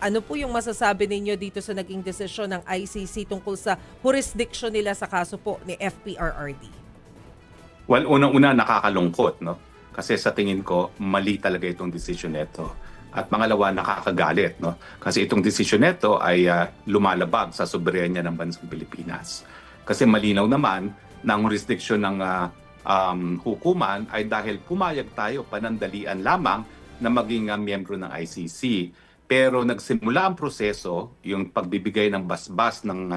Ano po yung masasabi ninyo dito sa naging desisyon ng ICC tungkol sa jurisdiction nila sa kaso po ni FPRRD? Well, unang-una nakakalungkot, no? Kasi sa tingin ko, mali talaga itong desisyon nito. At pangalawa, nakakagalit, no? Kasi itong desisyon nito ay lumalabag sa soberenya ng bansang Pilipinas. Kasi malinaw naman na ang jurisdiction ng hukuman ay dahil pumayag tayo panandalian lamang na maging miyembro ng ICC. Pero nagsimula ang proseso, yung pagbibigay ng basbas ng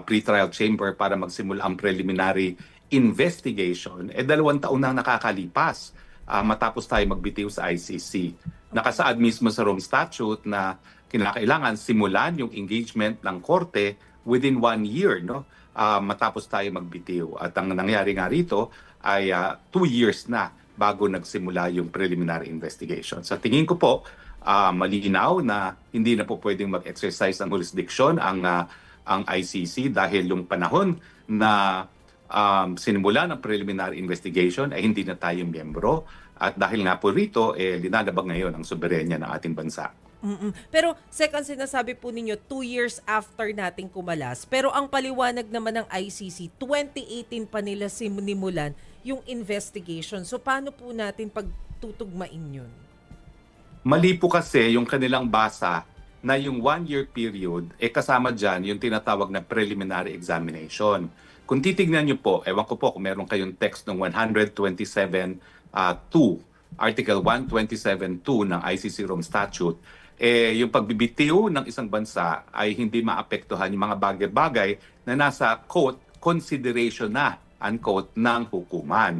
pre-trial chamber para magsimula ang preliminary investigation, 2 taon na nakakalipas matapos tayo magbitiw sa ICC. Nakasaad mismo sa Rome Statute na kinakailangan simulan yung engagement ng korte within 1 year, no? Matapos tayo magbitiw. At ang nangyari nga rito ay 2 years na bago nagsimula yung preliminary investigation. Sa tingin ko po, malinaw na hindi na po pwedeng mag-exercise ng jurisdiction ang ICC dahil yung panahon na sinimula ng preliminary investigation ay hindi na tayo miyembro. At dahil nga po rito, linalabag ngayon ang soberenya ng ating bansa. Pero second, sinasabi po ninyo 2 years after nating kumalas. Pero ang paliwanag naman ng ICC, 2018 pa nila sinimulan yung investigation. So paano po natin pagtutugmain yun? Mali po kasi yung kanilang basa na yung 1-year period, kasama dyan yung tinatawag na preliminary examination. Kung titignan nyo po, ewan ko po kung meron kayong text ng 127.2, Article 127.2 ng ICC Rome Statute, yung pagbibitiw ng isang bansa ay hindi maapektuhan yung mga bagay-bagay na nasa, quote, consideration na, unquote, ng hukuman.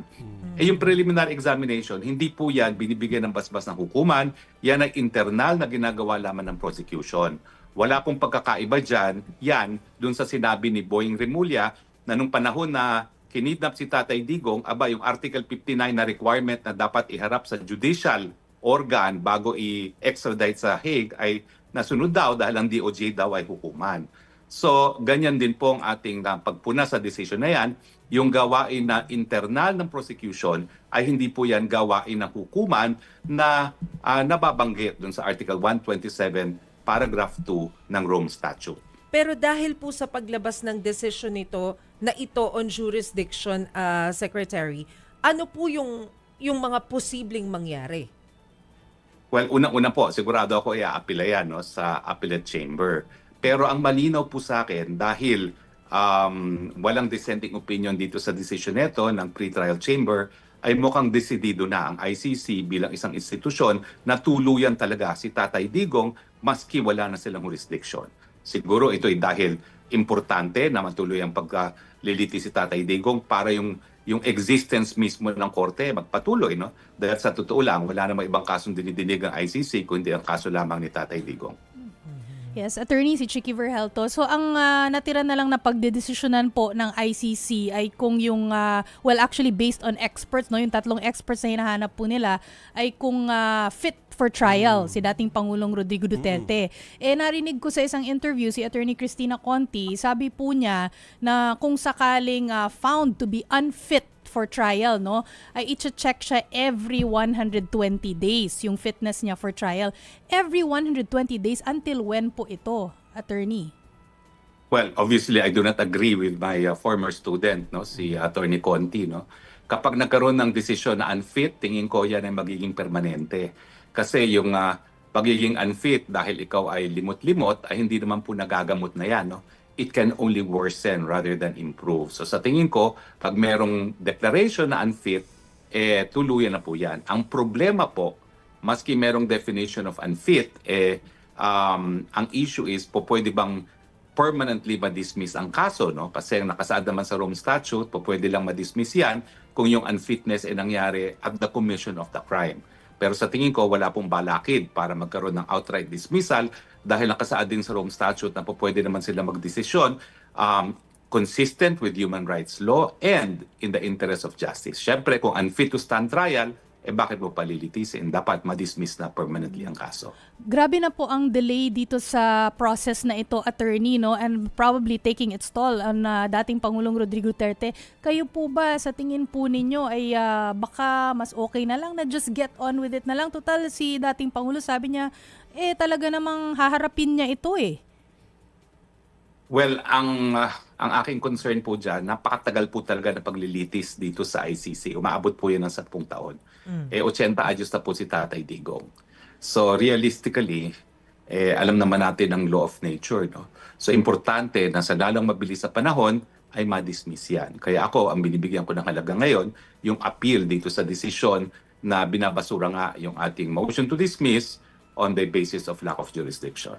Yung preliminary examination, hindi po yan binibigyan ng basbas ng hukuman, yan ay internal na ginagawa lamang ng prosecution. Wala pong pagkakaiba dyan, yan, dun sa sinabi ni Boying Remulla, na nung panahon na kinidnap si Tatay Digong, yung Article 59 na requirement na dapat iharap sa judicial organ bago i-extradite sa Hague ay nasunod daw dahil ang DOJ daw ay hukuman. So, ganyan din po ang ating pagpuna sa decision na yan. Yung gawain na internal ng prosecution ay hindi po yan gawain ng hukuman na nababanggit dun sa Article 127, Paragraph 2 ng Rome Statute. Pero dahil po sa paglabas ng desisyon nito na ito on jurisdiction, Secretary, ano po yung mga posibleng mangyari? Well, unang-una po, sigurado ako i-a-appeal yan, no, sa appellate chamber. Pero ang malinaw po sa akin, dahil walang dissenting opinion dito sa decision nito ng pre-trial chamber, ay mukhang desidido na ang ICC bilang isang institusyon na tuluyan talaga si Tatay Digong maski wala na silang jurisdiction. Siguro ito ay dahil importante na matuloy ang pagliliti si Tatay Digong para yung existence mismo ng korte magpatuloy, no? Dahil sa totoo lang, wala namang ibang kasong dinidinig ang ICC kundi ang kaso lamang ni Tatay Digong. Yes, attorney si Chicky Verhelto. So ang natira na lang na pagdedesisyonan po ng ICC ay kung yung actually based on experts, no, yung 3 experts na hinahanap po nila ay kung fit for trial si dating Pangulong Rodrigo Duterte. Narinig ko sa isang interview si Attorney Cristina Conti, sabi po niya na kung sakaling found to be unfit for trial, no, ay i-check siya every 120 days yung fitness niya for trial. Every 120 days until when po ito, attorney? Well, obviously I do not agree with my former student, no, si Attorney Conti, no. Kapag nagkaroon ng desisyon na unfit, tingin ko yan ay magiging permanente. Kasi yung pagiging unfit dahil ikaw ay limot-limot ay hindi naman po nagagamot na yan, no. It can only worsen rather than improve. So sa tingin ko, pag merong declaration na unfit, tuluyan na po yan. Ang problema po, maski merong definition of unfit, ang issue is pwede bang permanently ma-dismiss ang kaso, no? Kasi ang nakasaad naman sa Rome Statute, pwede lang ma-dismiss yan kung yung unfitness ay nangyari at the commission of the crime. Pero sa tingin ko, wala pong balakid para magkaroon ng outright dismissal dahil nakasaad din sa Rome Statute na pwede naman sila magdesisyon consistent with human rights law and in the interest of justice. Siyempre, kung unfit to stand trial, bakit mo palilitisin? Dapat ma-dismiss na permanently ang kaso. Grabe na po ang delay dito sa process na ito, attorney, no? And probably taking its toll on dating Pangulong Rodrigo Duterte. Kayo po ba, sa tingin po ninyo, ay baka mas okay na lang na just get on with it na lang? Total, si dating Pangulo sabi niya, talaga namang haharapin niya ito eh. Well, ang aking concern po dyan, napakatagal po talaga na paglilitis dito sa ICC. Umaabot po yan ng 10 taon. 80 anyos na po si Tatay Digong. So realistically, alam naman natin ang law of nature. No? So importante na sa lalong mabilis sa panahon ay ma-dismiss yan. Kaya ako, ang binibigyan ko ng halaga ngayon, yung appeal dito sa desisyon na binabasura nga yung ating motion to dismiss on the basis of lack of jurisdiction.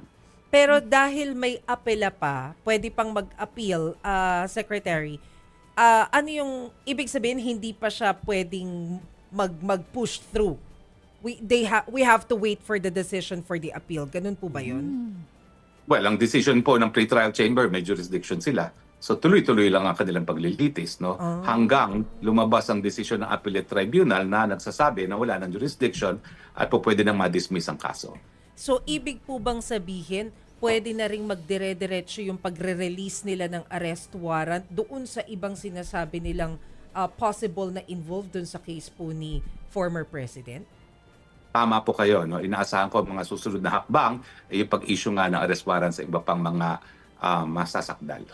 Pero dahil may apela pa, pwede pang mag-appeal, Secretary. Ano yung ibig sabihin, hindi pa siya pwedeng mag-push through? We have to wait for the decision for the appeal. Ganun po ba yun? Well, ang decision po ng pre-trial chamber, may jurisdiction sila. So tuloy-tuloy lang ang kanilang paglilitis, no? Hanggang lumabas ang desisyon ng appellate tribunal na nagsasabi na wala ng jurisdiction at po pwede nang ma-dismiss ang kaso. So, ibig po bang sabihin, pwede na ring magdire-diretso yung pagre-release nila ng arrest warrant doon sa ibang sinasabi nilang possible na involved doon sa case po ni former President? Tama po kayo, no? Inaasahan ko ang mga susunod na hakbang ay yung pag-issue nga ng arrest warrant sa iba pang mga masasakdal.